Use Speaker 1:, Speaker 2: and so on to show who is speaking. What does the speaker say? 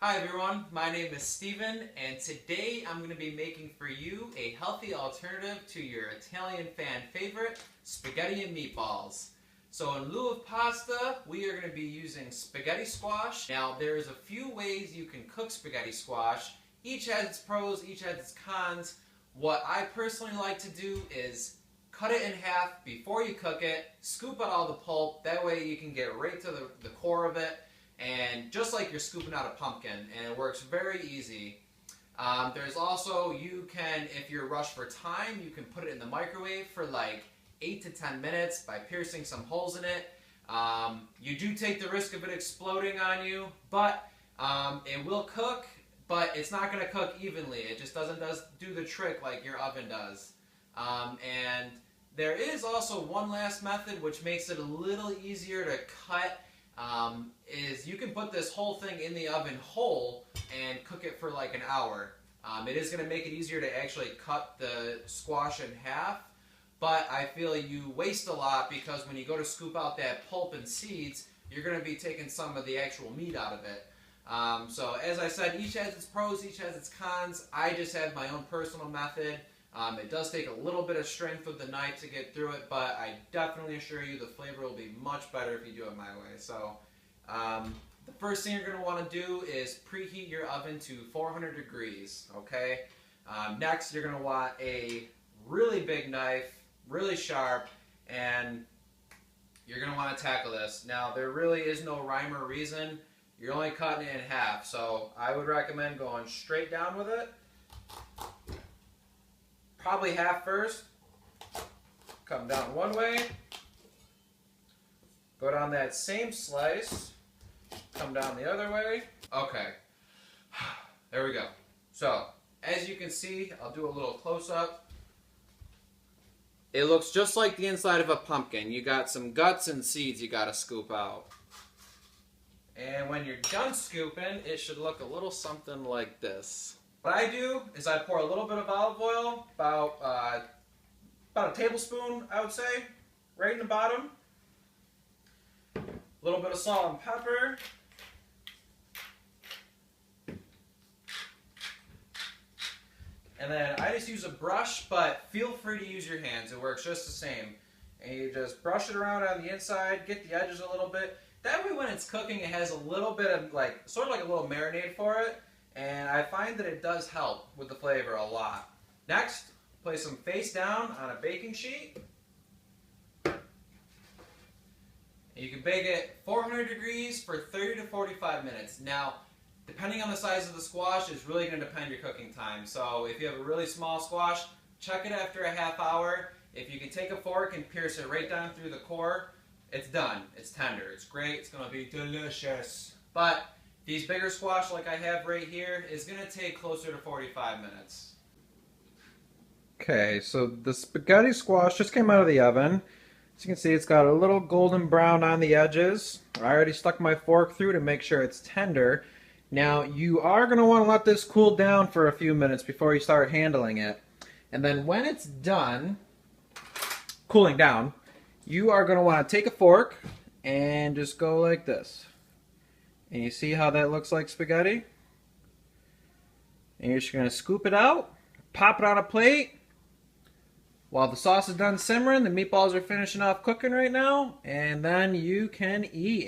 Speaker 1: Hi everyone, my name is Steven, and today I'm going to be making for you a healthy alternative to your Italian fan favorite, spaghetti and meatballs. So in lieu of pasta, we are going to be using spaghetti squash. Now there's a few ways you can cook spaghetti squash. Each has its pros, each has its cons. What I personally like to do is cut it in half before you cook it, scoop out all the pulp, that way you can get right to the core of it. And just like you're scooping out a pumpkin, and it works very easy. There's also, you can, if you're rushed for time, you can put it in the microwave for like 8 to 10 minutes by piercing some holes in it. You do take the risk of it exploding on you, but it will cook, but it's not going to cook evenly. It just doesn't do the trick like your oven does. And there is also one last method which makes it a little easier to cut. Is you can put this whole thing in the oven whole and cook it for like an hour. It is going to make it easier to actually cut the squash in half, but I feel you waste a lot because when you go to scoop out that pulp and seeds, you're going to be taking some of the actual meat out of it. So as I said, each has its pros, each has its cons. I just have my own personal method. It does take a little bit of strength with the knife to get through it, but I definitely assure you the flavor will be much better if you do it my way. So the first thing you're going to want to do is preheat your oven to 400 degrees, okay? Next, you're going to want a really big knife, really sharp, and you're going to want to tackle this. Now, there really is no rhyme or reason. You're only cutting it in half, so I would recommend going straight down with it. Probably half first. Come down one way. Go down that same slice. Come down the other way. Okay. There we go. So, as you can see, I'll do a little close-up. It looks just like the inside of a pumpkin. You got some guts and seeds you gotta scoop out. And when you're done scooping, it should look a little something like this. What I do is I pour a little bit of olive oil, about a tablespoon, I would say, right in the bottom. A little bit of salt and pepper. And then I just use a brush, but feel free to use your hands. It works just the same. And you just brush it around on the inside, get the edges a little bit. That way when it's cooking, it has a little bit of like, sort of like a little marinade for it. And I find that it does help with the flavor a lot. Next, place them face down on a baking sheet. And you can bake it 400 degrees for 30 to 45 minutes. Now, depending on the size of the squash, it's really going to depend your cooking time. So if you have a really small squash, check it after a half hour. If you can take a fork and pierce it right down through the core, it's done. It's tender. It's great. It's going to be delicious. But these bigger squash, like I have right here, is going to take closer to 45 minutes. Okay, so the spaghetti squash just came out of the oven. As you can see, it's got a little golden brown on the edges. I already stuck my fork through to make sure it's tender. Now, you are going to want to let this cool down for a few minutes before you start handling it. And then when it's done cooling down, you are going to want to take a fork and just go like this. And you see how that looks like spaghetti? And you're just going to scoop it out, pop it on a plate. While the sauce is done simmering, the meatballs are finishing off cooking right now, and then you can eat.